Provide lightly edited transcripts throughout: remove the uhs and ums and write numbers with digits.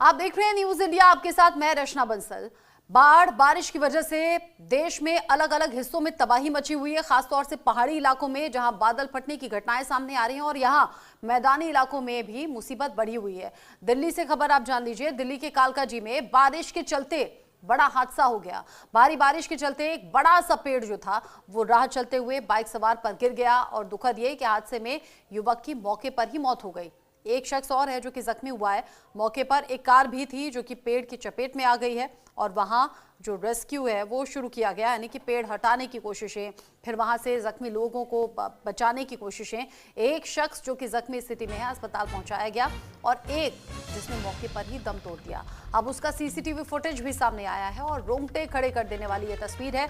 आप देख रहे हैं न्यूज इंडिया, आपके साथ मैं रचना बंसल। बारिश की वजह से देश में अलग अलग हिस्सों में तबाही मची हुई है, खासतौर से पहाड़ी इलाकों में जहां बादल फटने की घटनाएं सामने आ रही हैं और यहां मैदानी इलाकों में भी मुसीबत बढ़ी हुई है। दिल्ली से खबर आप जान लीजिए। दिल्ली के कालकाजी में बारिश के चलते बड़ा हादसा हो गया। भारी बारिश के चलते एक बड़ा सा पेड़ जो था वो राह चलते हुए बाइक सवार पर गिर गया और दुखद ये कि हादसे में युवक की मौके पर ही मौत हो गई। एक शख्स और है जो कि जख्मी हुआ है। मौके पर एक कार भी थी जो कि पेड़ की चपेट में आ गई है और वहां जो रेस्क्यू है वो शुरू किया गया, यानी कि पेड़ हटाने की कोशिशें, फिर वहां से जख्मी लोगों को बचाने की कोशिशें। एक शख्स जो कि जख्मी स्थिति में है अस्पताल पहुंचाया गया और एक जिसने मौके पर ही दम तोड़ दिया। अब उसका सीसीटीवी फुटेज भी सामने आया है और रोंगटे खड़े कर देने वाली ये तस्वीर है।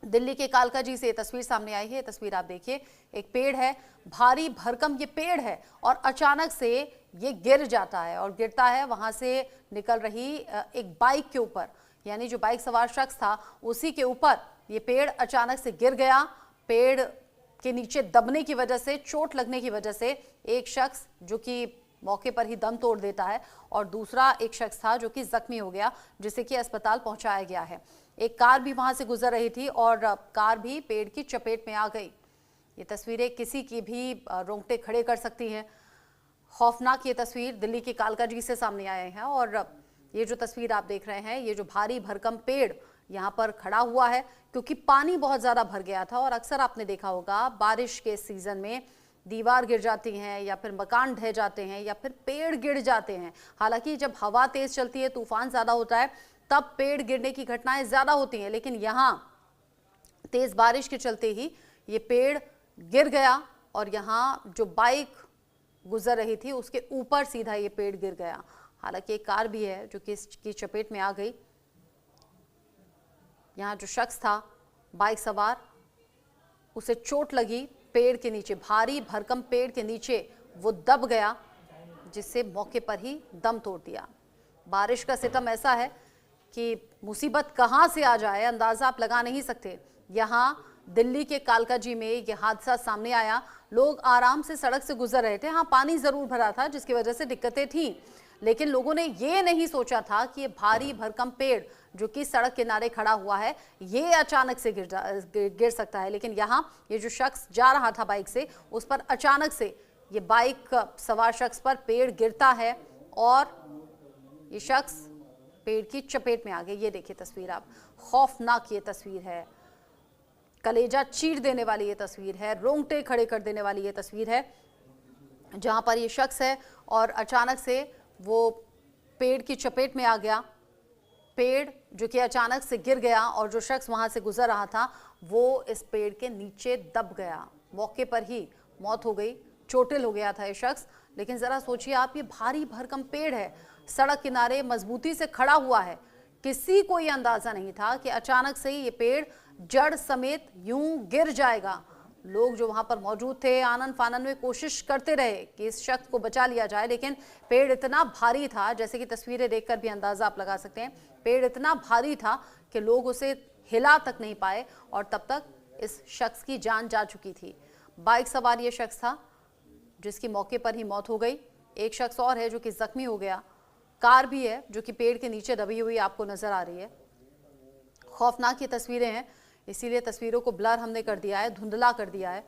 दिल्ली के कालकाजी से ये तस्वीर सामने आई है। ये तस्वीर आप देखिए, एक पेड़ है, भारी भरकम ये पेड़ है और अचानक से ये गिर जाता है और गिरता है वहां से निकल रही एक बाइक के ऊपर, यानी जो बाइक सवार शख्स था उसी के ऊपर ये पेड़ अचानक से गिर गया। पेड़ के नीचे दबने की वजह से, चोट लगने की वजह से एक शख्स जो कि मौके पर ही दम तोड़ देता है और दूसरा एक शख्स था जो कि जख्मी हो गया, जिसे कि अस्पताल पहुंचाया गया है। एक कार भी वहां से गुजर रही थी और कार भी पेड़ की चपेट में आ गई। ये तस्वीरें किसी की भी रोंगटे खड़े कर सकती हैं। खौफनाक ये तस्वीर दिल्ली के कालकाजी से सामने आए हैं और ये जो तस्वीर आप देख रहे हैं, ये जो भारी भरकम पेड़ यहाँ पर खड़ा हुआ है क्योंकि पानी बहुत ज़्यादा भर गया था। और अक्सर आपने देखा होगा बारिश के सीज़न में दीवार गिर जाती हैं या फिर मकान ढह जाते हैं या फिर पेड़ गिर जाते हैं। हालांकि जब हवा तेज़ चलती है, तूफान ज़्यादा होता है, तब पेड़ गिरने की घटनाएं ज़्यादा होती हैं, लेकिन यहाँ तेज़ बारिश के चलते ही ये पेड़ गिर गया और यहाँ जो बाइक गुजर रही थी उसके ऊपर सीधा ये पेड़ गिर गया। हालांकि एक कार भी है जो कि इसकी चपेट में आ गई। यहाँ जो शख्स था बाइक सवार, उसे चोट लगी, पेड़ के नीचे, भारी भरकम पेड़ के नीचे वो दब गया, जिससे मौके पर ही दम तोड़ दिया। बारिश का सितम ऐसा है कि मुसीबत कहां से आ जाए अंदाजा आप लगा नहीं सकते। यहां दिल्ली के कालकाजी में यह हादसा सामने आया। लोग आराम से सड़क से गुजर रहे थे। हाँ, पानी जरूर भरा था जिसकी वजह से दिक्कतें थीं, लेकिन लोगों ने ये नहीं सोचा था कि ये भारी भरकम पेड़ जो कि सड़क किनारे खड़ा हुआ है ये अचानक से गिर सकता है। लेकिन यहाँ ये जो शख्स जा रहा था बाइक से, उस पर अचानक से ये बाइक सवार शख्स पर पेड़ गिरता है और ये शख्स पेड़ की चपेट में आ गए। ये देखिए तस्वीर आप, खौफनाक ये तस्वीर है, कलेजा चीर देने वाली ये तस्वीर है, रोंगटे खड़े कर देने वाली ये तस्वीर है, जहां पर ये शख्स है और अचानक से वो पेड़ की चपेट में आ गया। पेड़ जो कि अचानक से गिर गया और जो शख्स वहां से गुजर रहा था वो इस पेड़ के नीचे दब गया। मौके पर ही मौत हो गई, चोटिल हो गया था ये शख्स। लेकिन ज़रा सोचिए आप, ये भारी भरकम पेड़ है, सड़क किनारे मजबूती से खड़ा हुआ है। किसी को ये अंदाज़ा नहीं था कि अचानक से ये पेड़ जड़ समेत यूं गिर जाएगा। लोग जो वहां पर मौजूद थे आनन फानन में कोशिश करते रहे कि इस शख्स को बचा लिया जाए, लेकिन पेड़ इतना भारी था, जैसे कि तस्वीरें देखकर भी अंदाजा आप लगा सकते हैं, पेड़ इतना भारी था कि लोग उसे हिला तक नहीं पाए और तब तक इस शख्स की जान जा चुकी थी। बाइक सवार ये शख्स था जिसकी मौके पर ही मौत हो गई। एक शख्स और है जो कि जख्मी हो गया। कार भी है जो कि पेड़ के नीचे दबी हुई आपको नजर आ रही है। खौफनाक ये तस्वीरें हैं, इसीलिए तस्वीरों को ब्लर हमने कर दिया है, धुंधला कर दिया है।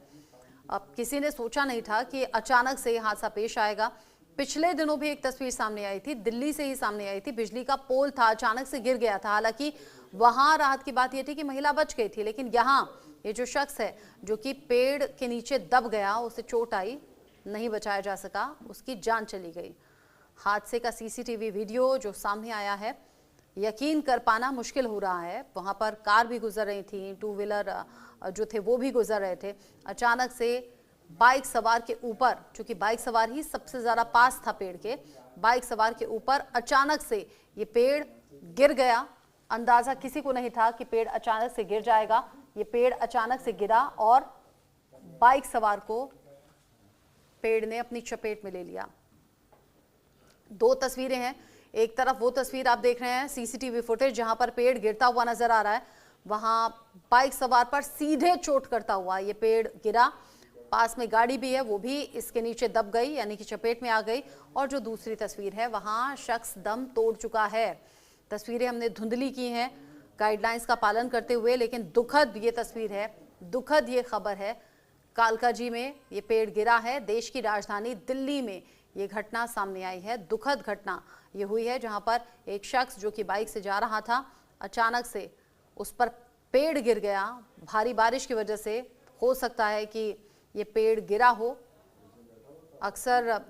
अब किसी ने सोचा नहीं था कि अचानक से हादसा पेश आएगा। पिछले दिनों भी एक तस्वीर सामने आई थी, दिल्ली से ही सामने आई थी। बिजली का पोल था, अचानक से गिर गया था। हालांकि वहां राहत की बात यह थी कि महिला बच गई थी, लेकिन यहाँ ये जो शख्स है जो कि पेड़ के नीचे दब गया, उसे चोट आई, नहीं बचाया जा सका, उसकी जान चली गई। हादसे का सीसीटीवी वीडियो जो सामने आया है, यकीन कर पाना मुश्किल हो रहा है। वहां पर कार भी गुजर रही थी, टू व्हीलर जो थे वो भी गुजर रहे थे। अचानक से बाइक सवार के ऊपर, चूंकि बाइक सवार ही सबसे ज़्यादा पास था पेड़ के, बाइक सवार के ऊपर अचानक से ये पेड़ गिर गया। अंदाज़ा किसी को नहीं था कि पेड़ अचानक से गिर जाएगा। ये पेड़ अचानक से गिरा और बाइक सवार को पेड़ ने अपनी चपेट में ले लिया। दो तस्वीरें हैं, एक तरफ वो तस्वीर आप देख रहे हैं सीसीटीवी फुटेज जहां पर पेड़ गिरता हुआ नजर आ रहा है, वहां बाइक सवार पर सीधे चोट करता हुआ ये पेड़ गिरा पास में गाड़ी भी है वो भी इसके नीचे दब गई, यानी कि चपेट में आ गई। और जो दूसरी तस्वीर है वहां शख्स दम तोड़ चुका है। तस्वीरें हमने धुंधली की हैं गाइडलाइंस का पालन करते हुए, लेकिन दुखद ये तस्वीर है, दुखद ये खबर है। कालकाजी में ये पेड़ गिरा है। देश की राजधानी दिल्ली में ये घटना सामने आई है। दुखद घटना ये हुई है जहां पर एक शख्स जो कि बाइक से जा रहा था, अचानक से उस पर पेड़ गिर गया। भारी बारिश की वजह से हो सकता है कि ये पेड़ गिरा हो। अक्सर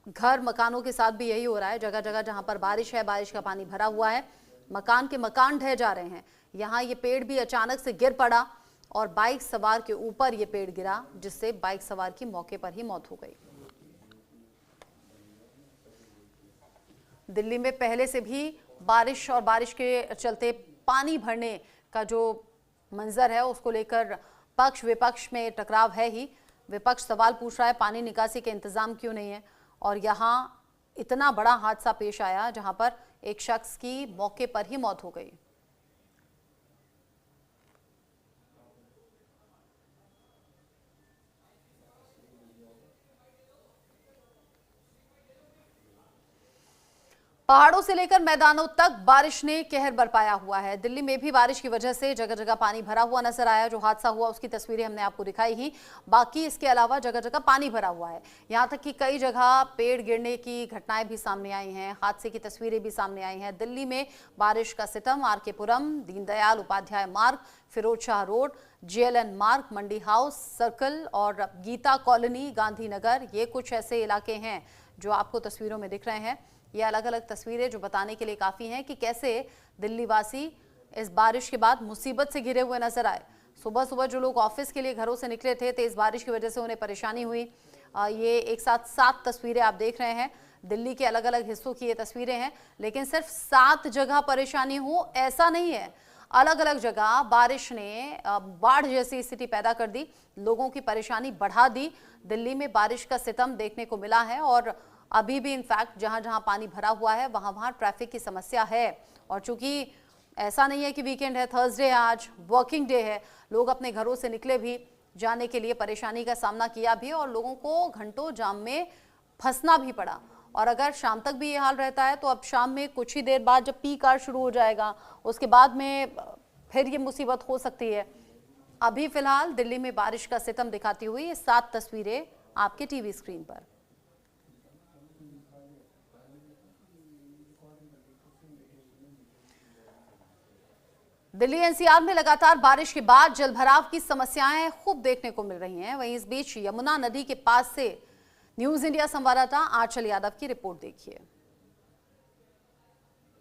घर मकानों के साथ भी यही हो रहा है। जगह जगह जहां पर बारिश है, बारिश का पानी भरा हुआ है, मकान के मकान ढह जा रहे हैं। यहाँ ये पेड़ भी अचानक से गिर पड़ा और बाइक सवार के ऊपर ये पेड़ गिरा, जिससे बाइक सवार की मौके पर ही मौत हो गई। दिल्ली में पहले से भी बारिश और बारिश के चलते पानी भरने का जो मंजर है उसको लेकर पक्ष विपक्ष में टकराव है ही। विपक्ष सवाल पूछ रहा है पानी निकासी के इंतजाम क्यों नहीं है, और यहाँ इतना बड़ा हादसा पेश आया जहां पर एक शख्स की मौके पर ही मौत हो गई। पहाड़ों से लेकर मैदानों तक बारिश ने कहर बरपाया हुआ है। दिल्ली में भी बारिश की वजह से जगह जगह पानी भरा हुआ नजर आया। जो हादसा हुआ उसकी तस्वीरें हमने आपको दिखाई ही, बाकी इसके अलावा जगह जगह पानी भरा हुआ है। यहां तक कि कई जगह पेड़ गिरने की घटनाएं भी सामने आई हैं, हादसे की तस्वीरें भी सामने आई हैं। दिल्ली में बारिश का सितम। आरके पुरम, दीनदयाल उपाध्याय मार्ग, फिरोज शाह रोड, जेएलएन मार्ग, मंडी हाउस सर्कल और गीता कॉलोनी, गांधीनगर, ये कुछ ऐसे इलाके हैं जो आपको तस्वीरों में दिख रहे हैं। ये अलग अलग तस्वीरें जो बताने के लिए काफ़ी हैं कि कैसे दिल्ली वासी इस बारिश के बाद मुसीबत से घिरे हुए नजर आए। सुबह सुबह जो लोग ऑफिस के लिए घरों से निकले थे, तेज बारिश की वजह से उन्हें परेशानी हुई। ये एक साथ 7 तस्वीरें आप देख रहे हैं। दिल्ली के अलग अलग हिस्सों की ये तस्वीरें हैं, लेकिन सिर्फ 7 जगह परेशानी हो ऐसा नहीं है। अलग अलग जगह बारिश ने बाढ़ जैसी स्थिति पैदा कर दी, लोगों की परेशानी बढ़ा दी। दिल्ली में बारिश का सितम देखने को मिला है और अभी भी इनफैक्ट जहां जहां पानी भरा हुआ है वहां वहां ट्रैफिक की समस्या है। और चूंकि ऐसा नहीं है कि वीकेंड है, थर्सडे है, आज वर्किंग डे है, लोग अपने घरों से निकले भी, जाने के लिए परेशानी का सामना किया भी और लोगों को घंटों जाम में फंसना भी पड़ा। और अगर शाम तक भी ये हाल रहता है तो अब शाम में कुछ ही देर बाद जब पीक आवर शुरू हो जाएगा उसके बाद में फिर ये मुसीबत हो सकती है। अभी फिलहाल दिल्ली में बारिश का सितम दिखाती हुई ये 7 तस्वीरें आपके टीवी स्क्रीन पर। दिल्ली एनसीआर में लगातार बारिश के बाद जलभराव की समस्याएं खूब देखने को मिल रही हैं। वहीं इस बीच यमुना नदी के पास से न्यूज इंडिया संवाददाता आंचल यादव की रिपोर्ट देखिए।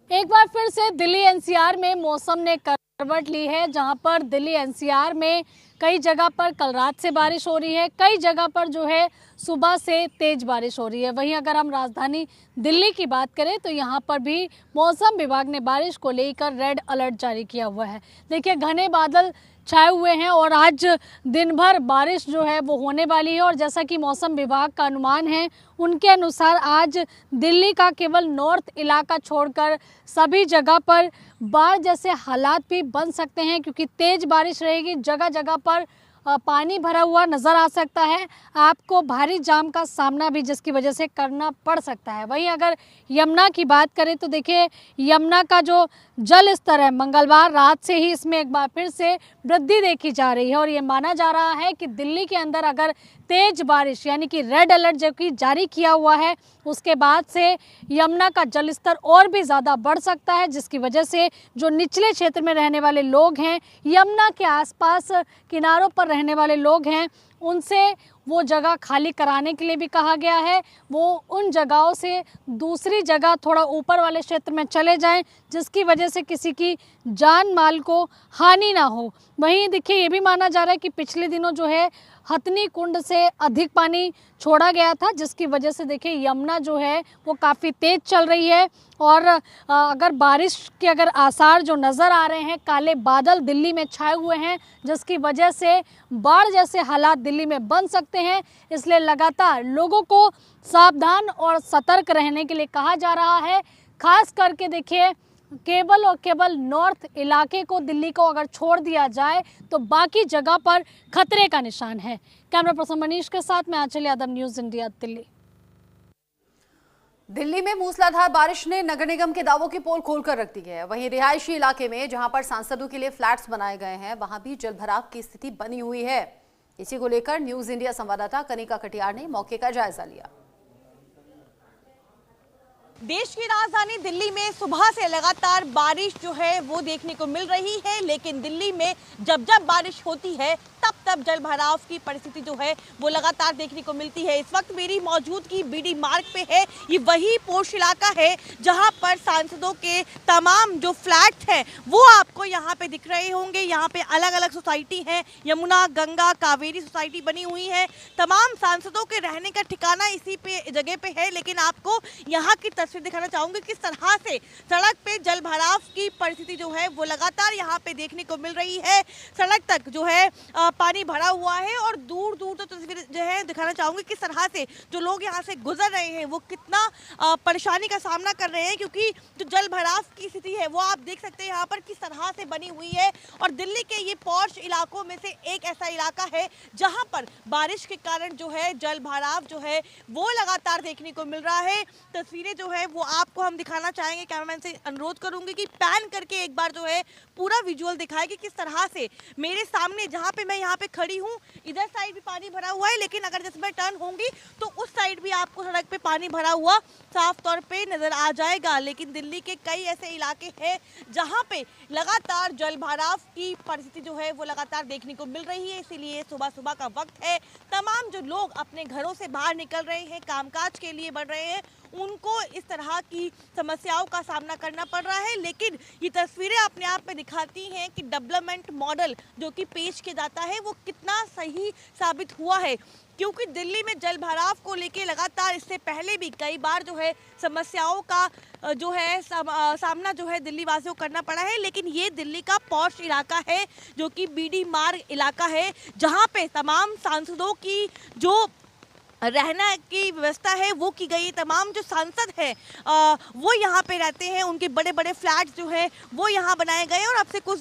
एक बार फिर से दिल्ली एनसीआर में मौसम ने करवट ली है, जहां पर दिल्ली एनसीआर में कई जगह पर कल रात से बारिश हो रही है, कई जगह पर जो है सुबह से तेज बारिश हो रही है। वहीं अगर हम राजधानी दिल्ली की बात करें तो यहाँ पर भी मौसम विभाग ने बारिश को लेकर रेड अलर्ट जारी किया हुआ है। देखिए घने बादल छाए हुए हैं और आज दिन भर बारिश जो है वो होने वाली है। और जैसा कि मौसम विभाग का अनुमान है, उनके अनुसार आज दिल्ली का केवल नॉर्थ इलाका छोड़कर सभी जगह पर बाढ़ जैसे हालात भी बन सकते हैं, क्योंकि तेज बारिश रहेगी। जगह जगह पर पानी भरा हुआ नज़र आ सकता है। आपको भारी जाम का सामना भी जिसकी वजह से करना पड़ सकता है। वहीं अगर यमुना की बात करें तो देखिए यमुना का जो जल स्तर है, मंगलवार रात से ही इसमें एक बार फिर से वृद्धि देखी जा रही है। और ये माना जा रहा है कि दिल्ली के अंदर अगर तेज बारिश यानी कि रेड अलर्ट जो कि जारी किया हुआ है, उसके बाद से यमुना का जल स्तर और भी ज़्यादा बढ़ सकता है, जिसकी वजह से जो निचले क्षेत्र में रहने वाले लोग हैं, यमुना के आसपास किनारों पर रहने वाले लोग हैं, उनसे वो जगह खाली कराने के लिए भी कहा गया है। वो उन जगहों से दूसरी जगह थोड़ा ऊपर वाले क्षेत्र में चले जाएं, जिसकी वजह से किसी की जान माल को हानि ना हो। वहीं देखिए ये भी माना जा रहा है कि पिछले दिनों जो है हथनी कुंड से अधिक पानी छोड़ा गया था, जिसकी वजह से देखिए यमुना जो है वो काफ़ी तेज़ चल रही है। और अगर बारिश के अगर आसार जो नज़र आ रहे हैं, काले बादल दिल्ली में छाए हुए हैं, जिसकी वजह से बाढ़ जैसे हालात दिल्ली में बन सकते हैं। इसलिए लगातार लोगों को सावधान और सतर्क रहने के लिए कहा जा रहा है। खास करके देखिए केवल और केवल नॉर्थ इलाके को, दिल्ली को अगर छोड़ दिया जाए तो बाकी जगह पर खतरे का निशान है। कैमरा पर्सन मनीष के साथ मैं आंचल यादव, न्यूज़ इंडिया, दिल्ली। दिल्ली में मूसलाधार बारिश ने नगर निगम के दावों की पोल खोलकर रख दी है। वहीं रिहायशी इलाके में जहां पर सांसदों के लिए फ्लैट्स बनाए गए हैं, वहां भी जलभराव की स्थिति बनी हुई है। इसी को लेकर न्यूज़ इंडिया संवाददाता कनिका कटियार ने मौके का जायजा लिया। देश की राजधानी दिल्ली में सुबह से लगातार बारिश जो है वो देखने को मिल रही है, लेकिन दिल्ली में जब जब बारिश होती है तब तब जल भराव की परिस्थिति जो है वो लगातार देखने को मिलती है। इस वक्त मेरी मौजूदगी बीडी मार्ग पे है। ये वही पोश इलाका है जहां पर सांसदों के तमाम जो फ्लैट्स हैं वो आपको यहाँ पे दिख रहे होंगे। यहाँ पे अलग अलग सोसाइटी हैं, यमुना, गंगा, कावेरी सोसाइटी बनी हुई है। तमाम सांसदों के रहने का ठिकाना इसी पे जगह पे है, लेकिन आपको यहाँ की तस्वीर दिखाना चाहूंगी किस तरह से सड़क पे जल भराव की परिस्थिति जो है वो लगातार यहाँ पे देखने को मिल रही है। सड़क तक जो है पानी भरा हुआ है और दूर दूर तो तस्वीर जो है दिखाना चाहूंगी किस तरह से जो लोग यहाँ से गुजर रहे हैं वो कितना परेशानी का सामना कर रहे हैं, क्योंकि जो जल भराव की स्थिति है वो आप देख सकते हैं यहाँ पर किस तरह से बनी हुई है। और दिल्ली के ये पॉश इलाकों में से एक ऐसा इलाका है जहाँ पर बारिश के कारण जो है जल भराव जो है वो लगातार देखने को मिल रहा है। तस्वीरें जो है वो आपको हम दिखाना चाहेंगे। कैमरामैन से अनुरोध करूंगी कि पैन करके एक बार जो है पूरा विजुअल दिखाए कि किस तरह से मेरे सामने जहां पे मैं यहाँ पे खड़ी हूँ इधर साइड भी पानी भरा हुआ है, लेकिन अगर जैसे मैं टर्न होंगी तो उस साइड भी आपको सड़क पे पानी भरा हुआ साफ तौर पे नजर आ जाएगा। लेकिन दिल्ली के कई ऐसे इलाके हैं जहाँ पे लगातार जल भराव की परिस्थिति जो है वो लगातार देखने को मिल रही है। इसीलिए सुबह सुबह का वक्त है, तमाम जो लोग अपने घरों से बाहर निकल रहे हैं, कामकाज के लिए बढ़ रहे हैं, उनको इस तरह की समस्याओं का सामना करना पड़ रहा है। लेकिन ये तस्वीरें अपने आप में दिखाती हैं कि डेवलपमेंट मॉडल जो कि पेश किया जाता है वो कितना सही साबित हुआ है, क्योंकि दिल्ली में जल भराव को लेके लगातार इससे पहले भी कई बार जो है समस्याओं का जो है सामना जो है दिल्ली वासियों को करना पड़ा है। लेकिन ये दिल्ली का पॉश इलाका है जो कि बीडी मार्ग इलाका है, जहाँ पे तमाम सांसदों की जो रहना की व्यवस्था है वो की गई। तमाम जो सांसद हैं वो यहाँ पे रहते हैं, उनके बड़े बड़े फ्लैट्स जो हैं वो यहाँ बनाए गए। और अब से कुछ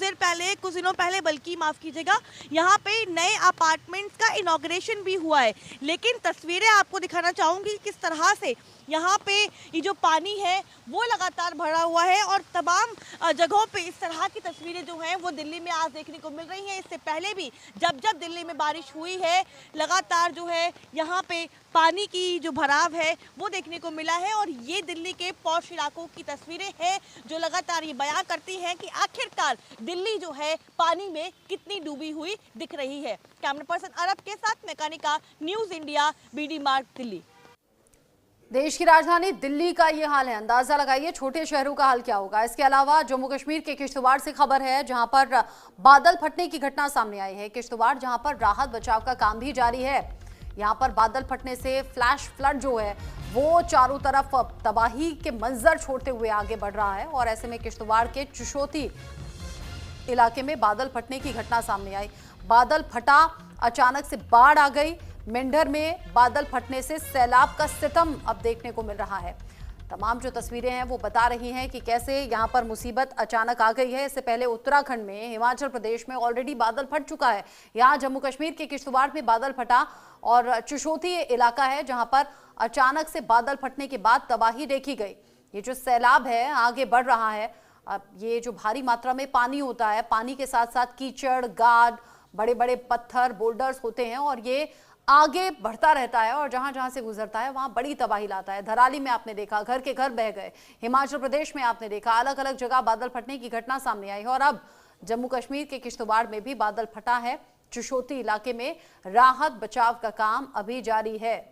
दिनों पहले बल्कि माफ़ कीजिएगा, यहाँ पे नए अपार्टमेंट्स का इनॉग्रेशन भी हुआ है। लेकिन तस्वीरें आपको दिखाना चाहूँगी किस तरह से यहाँ पे ये जो पानी है वो लगातार भरा हुआ है और तमाम जगहों पे इस तरह की तस्वीरें जो हैं वो दिल्ली में आज देखने को मिल रही हैं। इससे पहले भी जब जब दिल्ली में बारिश हुई है लगातार जो है यहाँ पे पानी की जो भराव है वो देखने को मिला है। और ये दिल्ली के पॉश इलाकों की तस्वीरें हैं जो लगातार ये बयां करती हैं कि आखिरकार दिल्ली जो है पानी में कितनी डूबी हुई दिख रही है। कैमरा पर्सन अरब के साथ मैं कनिका, न्यूज़ इंडिया, बीडी मार्ग, दिल्ली। देश की राजधानी दिल्ली का ये हाल है, अंदाजा लगाइए छोटे शहरों का हाल क्या होगा। इसके अलावा जम्मू कश्मीर के किश्तवाड़ से खबर है, जहां पर बादल फटने की घटना सामने आई है। किश्तवाड़ जहां पर राहत बचाव का काम भी जारी है। यहां पर बादल फटने से फ्लैश फ्लड जो है वो चारों तरफ तबाही के मंजर छोड़ते हुए आगे बढ़ रहा है। और ऐसे में किश्तवाड़ के चुशोती इलाके में बादल फटने की घटना सामने आई। बादल फटा, अचानक से बाढ़ आ गई। मेंढर में बादल फटने से सैलाब का सितम अब देखने को मिल रहा है। तमाम जो तस्वीरें हैं वो बता रही हैं कि कैसे यहां पर मुसीबत अचानक आ गई है। इससे पहले उत्तराखंड में, हिमाचल प्रदेश में ऑलरेडी बादल फट चुका है। यहां जम्मू कश्मीर के किश्तवाड़ में बादल फटा और चुशोती इलाका है जहां पर अचानक से बादल फटने के बाद तबाही देखी गई। ये जो सैलाब है आगे बढ़ रहा है। अब ये जो भारी मात्रा में पानी होता है, पानी के साथ साथ कीचड़, गाद, बड़े बड़े पत्थर, बोल्डर्स होते हैं और ये आगे बढ़ता रहता है और जहां जहां से गुजरता है वहां बड़ी तबाही लाता है। धराली में आपने देखा घर के घर बह गए, हिमाचल प्रदेश में आपने देखा अलग अलग जगह बादल फटने की घटना सामने आई है। और अब जम्मू कश्मीर के किश्तवाड़ में भी बादल फटा है। चुशोती इलाके में राहत बचाव का काम अभी जारी है।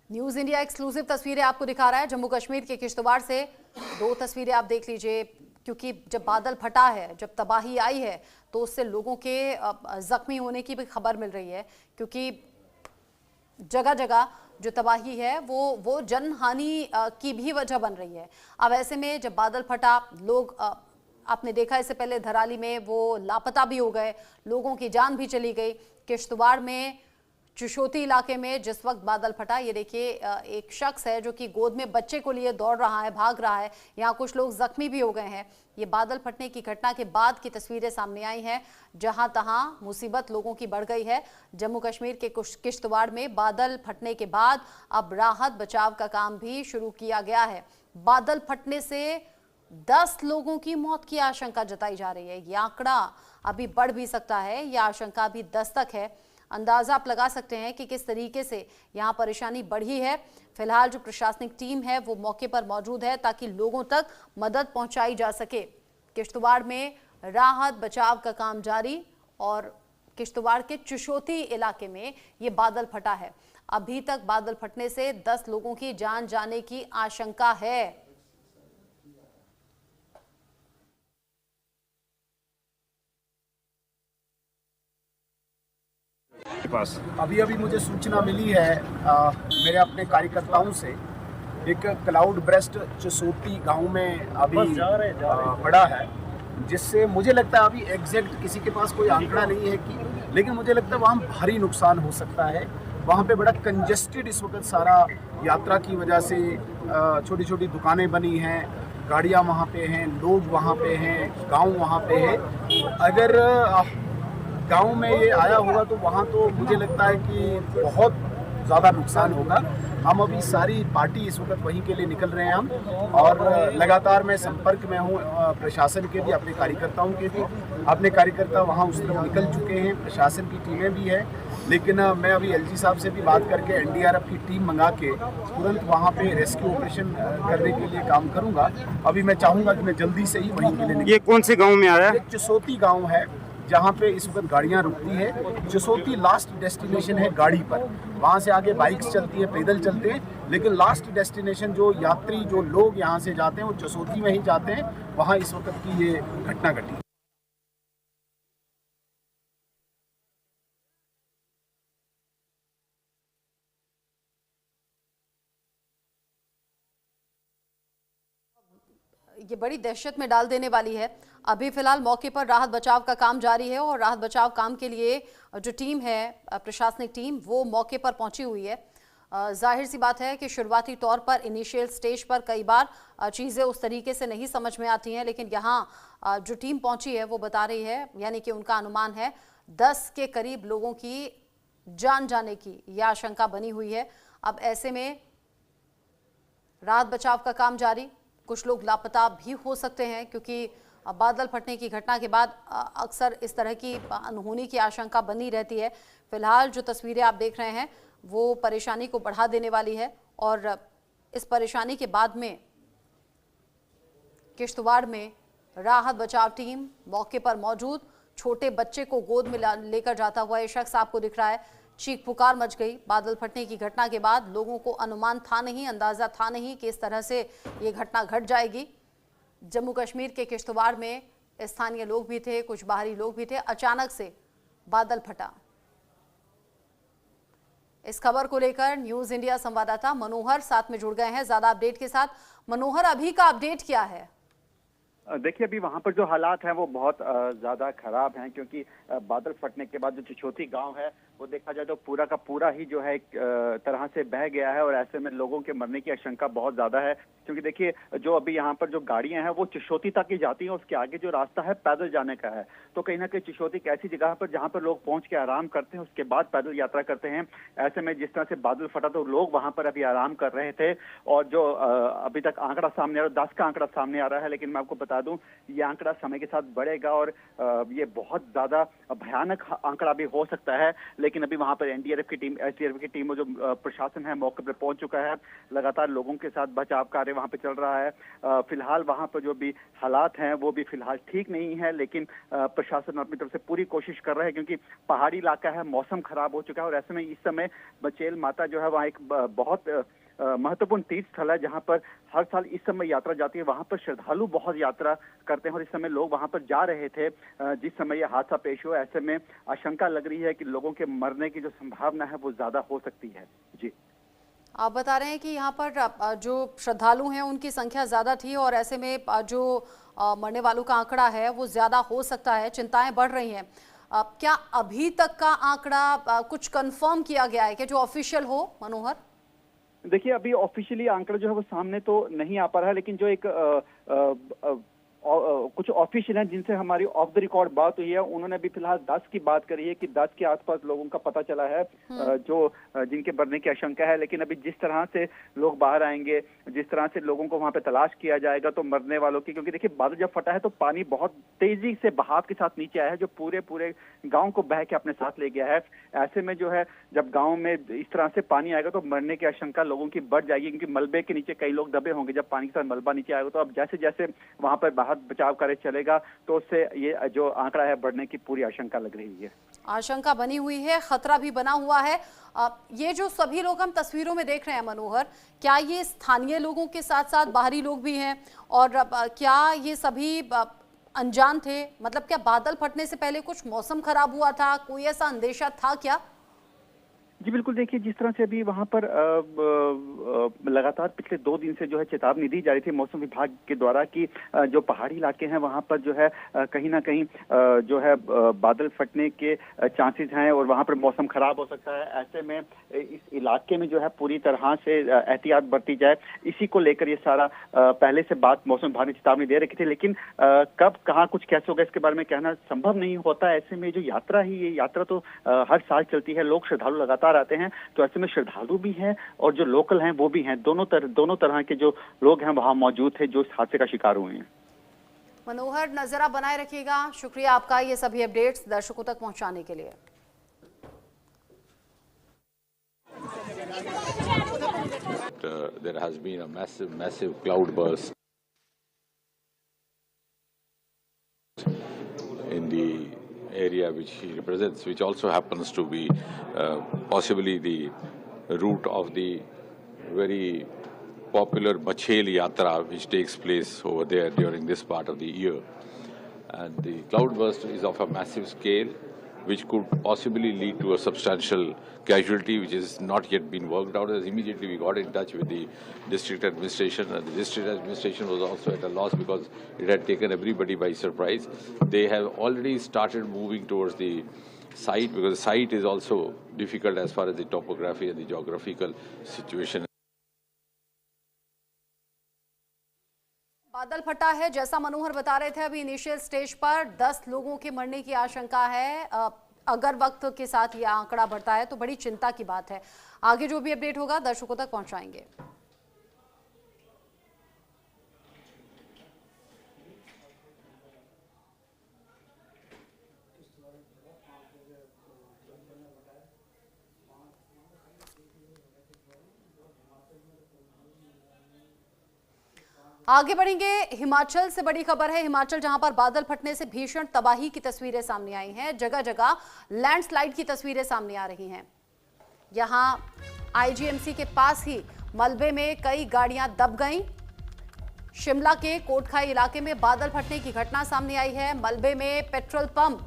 न्यूज़ इंडिया एक्सक्लूसिव तस्वीरें आपको दिखा रहा है जम्मू कश्मीर के किश्तवाड़ से। दो तस्वीरें आप देख लीजिए, क्योंकि जब बादल फटा है, जब तबाही आई है तो उससे लोगों के जख्मी होने की भी खबर मिल रही है, क्योंकि जगह जगह जो तबाही है वो जन हानि की भी वजह बन रही है। अब ऐसे में जब बादल फटा, लोग आपने देखा इससे पहले धराली में वो लापता भी हो गए, लोगों की जान भी चली गई। किश्तवाड़ में चिशोती इलाके में जिस वक्त बादल फटा, ये देखिए एक शख्स है जो कि गोद में बच्चे को लिए दौड़ रहा है, भाग रहा है। यहाँ कुछ लोग जख्मी भी हो गए हैं। ये बादल फटने की घटना के बाद की तस्वीरें सामने आई हैं, जहां तहां मुसीबत लोगों की बढ़ गई है। जम्मू कश्मीर के किश्तवाड़ में बादल फटने के बाद अब राहत बचाव का काम भी शुरू किया गया है। बादल फटने से 10 लोगों की मौत की आशंका जताई जा रही है। यह आंकड़ा अभी बढ़ भी सकता है, यह आशंका अभी 10 तक है। अंदाजा आप लगा सकते हैं कि किस तरीके से यहां परेशानी बढ़ी है। फिलहाल जो प्रशासनिक टीम है वो मौके पर मौजूद है ताकि लोगों तक मदद पहुंचाई जा सके। किश्तवाड़ में राहत बचाव का काम जारी, और किश्तवाड़ के चिशोती इलाके में ये बादल फटा है। अभी तक बादल फटने से 10 लोगों की जान जाने की आशंका है। पास अभी मुझे सूचना मिली है मेरे अपने कार्यकर्ताओं से, एक क्लाउड ब्रेस्ट चिशोती गांव में अभी पड़ा है, जिससे मुझे लगता है अभी एग्जैक्ट किसी के पास कोई आंकड़ा नहीं है कि, लेकिन मुझे लगता है वहाँ भारी नुकसान हो सकता है। वहाँ पे बड़ा कंजेस्टेड इस वक्त सारा यात्रा की वजह से, छोटी छोटी दुकानें बनी हैं, गाड़ियाँ वहाँ पे हैं, लोग वहाँ पे हैं, गाँव वहाँ पे है। अगर गांव में ये आया होगा तो वहाँ तो मुझे लगता है कि बहुत ज़्यादा नुकसान होगा। हम अभी सारी पार्टी इस वक्त वहीं के लिए निकल रहे हैं हम, और लगातार मैं संपर्क में हूँ प्रशासन के भी, अपने कार्यकर्ताओं के भी। अपने कार्यकर्ता वहाँ उस तरफ निकल चुके हैं, प्रशासन की टीमें भी है, लेकिन मैं अभी एलजी साहब से भी बात करके एनडीआरएफ की टीम मंगा के तुरंत वहाँ पे रेस्क्यू ऑपरेशन करने के लिए काम करूँगा। अभी मैं चाहूँगा कि मैं जल्दी से ही वहीं के लिए। ये कौन से गाँव में आ रहा है? एक चिशोती गाँव है जहाँ पे इस वक्त गाड़ियाँ रुकती है। चिशोती लास्ट डेस्टिनेशन है गाड़ी पर, वहाँ से आगे बाइक्स चलती है, पैदल चलते हैं, लेकिन लास्ट डेस्टिनेशन जो यात्री जो लोग यहाँ से जाते हैं वो चिशोती में ही जाते हैं। वहाँ इस वक्त की ये घटना घटी। ये बड़ी दहशत में डाल देने वाली है। अभी फिलहाल मौके पर राहत बचाव का काम जारी है, और राहत बचाव काम के लिए जो टीम है, प्रशासनिक टीम, वो मौके पर पहुंची हुई है। जाहिर सी बात है कि शुरुआती तौर पर इनिशियल स्टेज पर कई बार चीज़ें उस तरीके से नहीं समझ में आती हैं, लेकिन यहाँ जो टीम पहुंची है वो बता रही है, यानी कि उनका अनुमान है 10 के करीब लोगों की जान जाने की यह आशंका बनी हुई है। अब ऐसे में राहत बचाव का काम जारी, कुछ लोग लापता भी हो सकते हैं, क्योंकि बादल फटने की घटना के बाद अक्सर इस तरह की अनहोनी की आशंका बनी रहती है। फिलहाल जो तस्वीरें आप देख रहे हैं वो परेशानी को बढ़ा देने वाली है, और इस परेशानी के बाद में किश्तवाड़ में राहत बचाव टीम मौके पर मौजूद। छोटे बच्चे को गोद में लेकर जाता हुआ ये शख्स आपको दिख रहा है। चीख पुकार मच गई बादल फटने की घटना के बाद। लोगों को अनुमान था नहीं, अंदाजा था नहीं कि इस तरह से ये घटना घट जाएगी। जम्मू कश्मीर के किश्तवाड़ में स्थानीय लोग भी थे, कुछ बाहरी लोग भी थे। अचानक से बादल फटा। इस खबर को लेकर न्यूज इंडिया संवाददाता मनोहर साथ में जुड़ गए हैं ज्यादा अपडेट के साथ। मनोहर, अभी का अपडेट क्या है? देखिए, अभी वहाँ पर जो हालात हैं वो बहुत ज़्यादा खराब हैं, क्योंकि बादल फटने के बाद जो चिशोती गांव है वो देखा जाए तो पूरा का पूरा ही जो है एक तरह से बह गया है, और ऐसे में लोगों के मरने की आशंका बहुत ज़्यादा है। क्योंकि देखिए, जो अभी यहाँ पर जो गाड़ियाँ हैं वो चिशोती तक ही जाती हैं, उसके आगे जो रास्ता है पैदल जाने का है। तो कहीं ना कहीं चिशोती एक ऐसी जगह पर जहाँ पर लोग पहुँच के आराम करते हैं, उसके बाद पैदल यात्रा करते हैं। ऐसे में जिस तरह से बादल फटा तो लोग वहाँ पर अभी आराम कर रहे थे, और जो अभी तक आंकड़ा सामने आ रहा है, 10 का आंकड़ा सामने आ रहा है, लेकिन मैं आपको बता दूं ये आंकड़ा समय के साथ बढ़ेगा, और ये बहुत ज्यादा भयानक आंकड़ा भी हो सकता है। लेकिन अभी वहां पर एनडीआरएफ की टीम, एसडीआरएफ की टीम, जो प्रशासन है मौके पर पहुंच चुका है। लगातार लोगों के साथ बचाव कार्य वहां पर चल रहा है। फिलहाल वहां पर जो भी हालात हैं वो भी फिलहाल ठीक नहीं है, लेकिन प्रशासन अपनी तरफ से पूरी कोशिश कर रहा है, क्योंकि पहाड़ी इलाका है, मौसम खराब हो चुका है, और ऐसे में इस समय बचेल माता जो है वहाँ एक बहुत महत्वपूर्ण तीर्थ स्थल है, जहां पर हर साल इस समय यात्रा जाती है। वहां पर श्रद्धालु बहुत यात्रा करते हैं, और इस समय लोग वहां पर जा रहे थे जिस समय यह हादसा पेश हुआ। ऐसे में आशंका लग रही है कि लोगों के मरने की जो संभावना है वो ज्यादा हो सकती है। जी आप बता रहे हैं कि यहाँ पर जो श्रद्धालु हैं उनकी संख्या ज़्यादा थी और ऐसे में जो मरने वालों का आंकड़ा है वो ज़्यादा हो सकता है, चिंताएं बढ़ रही हैं। क्या अभी तक का आंकड़ा कुछ कंफर्म किया गया है कि जो ऑफिशियल हो, मनोहर? देखिए, अभी ऑफिशियली आंकड़ा जो है वो सामने तो नहीं आ पा रहा है, लेकिन जो एक कुछ ऑफिशियल हैं जिनसे हमारी ऑफ द रिकॉर्ड बात हुई है, उन्होंने भी फिलहाल 10 की बात करी है कि 10 के आसपास लोगों का पता चला है जो जिनके मरने की आशंका है। लेकिन अभी जिस तरह से लोग बाहर आएंगे, जिस तरह से लोगों को वहां पे तलाश किया जाएगा, तो मरने वालों की, क्योंकि देखिए बादल जब फटा है तो पानी बहुत तेजी से बहाव के साथ नीचे आया है, जो पूरे पूरे गाँव को बह के अपने साथ ले गया है। ऐसे में जो है जब गाँव में इस तरह से पानी आएगा तो मरने की आशंका लोगों की बढ़ जाएगी, क्योंकि मलबे के नीचे कई लोग दबे होंगे। जब पानी के साथ मलबा नीचे आएगा तो अब जैसे जैसे वहां पर बाहर बचाव कार्य चलेगा तो उससे ये जो आंकड़ा है बढ़ने की पूरी आशंका लग रही है। आशंका बनी हुई है, खतरा भी बना हुआ है। ये जो सभी लोग हम तस्वीरों में देख रहे हैं मनोहर, क्या ये स्थानीय लोगों के साथ साथ बाहरी लोग भी हैं और क्या ये सभी अनजान थे? मतलब क्या बादल फटने से पहले कुछ मौसम खराब हुआ था, कोई ऐसा अंदेशा था क्या? जी बिल्कुल, देखिए जिस तरह से अभी वहां पर लगातार पिछले 2 दिन से जो है चेतावनी दी जा रही थी मौसम विभाग के द्वारा कि जो पहाड़ी इलाके हैं वहां पर जो है कहीं ना कहीं जो है बादल फटने के चांसेस हैं और वहां पर मौसम खराब हो सकता है। ऐसे में इस इलाके में जो है पूरी तरह से एहतियात बरती जाए, इसी को लेकर ये सारा पहले से बात मौसम विभाग ने चेतावनी दे रखी थी। लेकिन कब कहाँ कुछ कैसे होगा इसके बारे में कहना संभव नहीं होता। ऐसे में जो यात्रा ही, ये यात्रा तो हर साल चलती है, लोग श्रद्धालु लगातार आते हैं, तो ऐसे में श्रद्धालु भी हैं और जो लोकल हैं वो भी हैं। दोनों तरह के जो लोग हैं वहां मौजूद थे जो इस हादसे का शिकार हुए हैं। मनोहर, नजर बनाए रखिएगा। शुक्रिया आपका ये सभी अपडेट्स दर्शकों तक पहुंचाने के लिए। There has been a massive cloud burst in the area which he represents, which also happens to be possibly the route of the very popular Machel Yatra, which takes place over there during this part of the year. And the cloudburst is of a massive scale, which could possibly lead to a substantial casualty, which is not yet been worked out. As immediately we got in touch with the district administration, and the district administration was also at a loss because it had taken everybody by surprise. They have already started moving towards the site, because the site is also difficult as far as the topography and the geographical situation. बादल फटा है, जैसा मनोहर बता रहे थे अभी initial stage पर 10 लोगों के मरने की आशंका है। अगर वक्त के साथ यह आंकड़ा बढ़ता है तो बड़ी चिंता की बात है। आगे जो भी अपडेट होगा दर्शकों तक पहुंचाएंगे। आगे बढ़ेंगे। हिमाचल से बड़ी खबर है। हिमाचल जहां पर बादल फटने से भीषण तबाही की तस्वीरें सामने आई हैं, जगह जगह लैंडस्लाइड की तस्वीरें सामने आ रही हैं। यहां आईजीएमसी के पास ही मलबे में कई गाड़ियां दब गईं। शिमला के कोटखाई इलाके में बादल फटने की घटना सामने आई है। मलबे में पेट्रोल पंप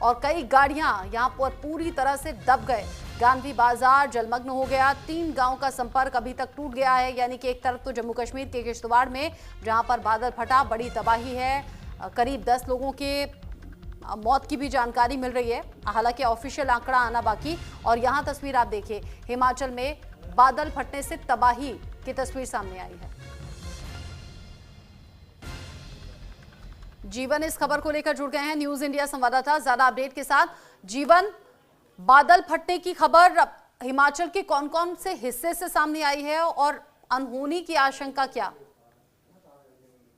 और कई गाड़ियां यहां पर पूरी तरह से दब गए। गांधी बाजार जलमग्न हो गया। 3 गांव का संपर्क अभी तक टूट गया है। यानी कि एक तरफ तो जम्मू कश्मीर के किश्तवाड़ में जहां पर बादल फटा, बड़ी तबाही है। करीब 10 लोगों के मौत की भी जानकारी मिल रही है, हालांकि ऑफिशियल आंकड़ा आना बाकी। और यहां तस्वीर आप देखिए, हिमाचल में बादल फटने से तबाही की तस्वीर सामने आई है। जीवन इस खबर को लेकर जुड़ गए हैं न्यूज इंडिया संवाददाता ज्यादा अपडेट के साथ। जीवन, बादल फटने की खबर हिमाचल के कौन कौन से हिस्से से सामने आई है और अनहोनी की आशंका क्या?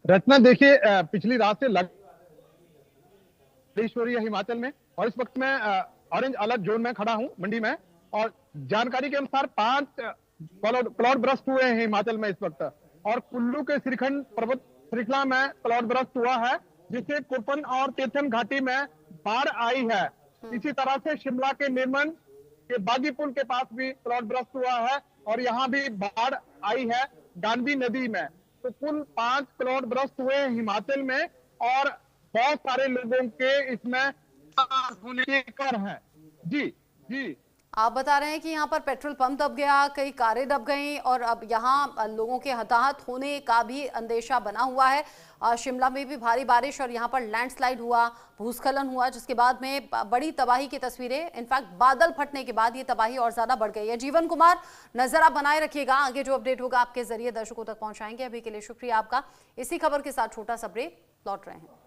रचना, देखिए पिछली रात से बारिश हो रही है हिमाचल में और इस वक्त मैं ऑरेंज अलर्ट जोन में खड़ा हूं मंडी में, और जानकारी के अनुसार 5 क्लाउड बर्स्ट हुए हैं हिमाचल में इस वक्त। और कुल्लू के श्रीखंड पर्वत श्रृंखला में क्लाउड बर्स्ट हुआ है, जिससे कुरपन और तीर्थन घाटी में बाढ़ आई है। इसी तरह से शिमला के निर्मन के बागी पुल के पास भी क्लाउड बर्स्ट हुआ है और यहाँ भी बाढ़ आई है गांधी नदी में। तो कुल 5 क्लाउड बर्स्ट हुए हैं हिमाचल में और बहुत सारे लोगों के इसमें होने के कर है। जी जी आप बता रहे हैं कि यहाँ पर पेट्रोल पंप दब गया, कई कारें दब गईं और अब यहाँ लोगों के हताहत होने का भी अंदेशा बना हुआ है। शिमला में भी भारी बारिश और यहाँ पर लैंडस्लाइड हुआ, भूस्खलन हुआ, जिसके बाद में बड़ी तबाही की तस्वीरें, इनफैक्ट बादल फटने के बाद ये तबाही और ज्यादा बढ़ गई है। जीवन कुमार, नजर आप बनाए रखिएगा, आगे जो अपडेट होगा आपके जरिए दर्शकों तक पहुंचाएंगे। अभी के लिए शुक्रिया आपका। इसी खबर के साथ छोटा सा ब्रेक, लौट रहे हैं।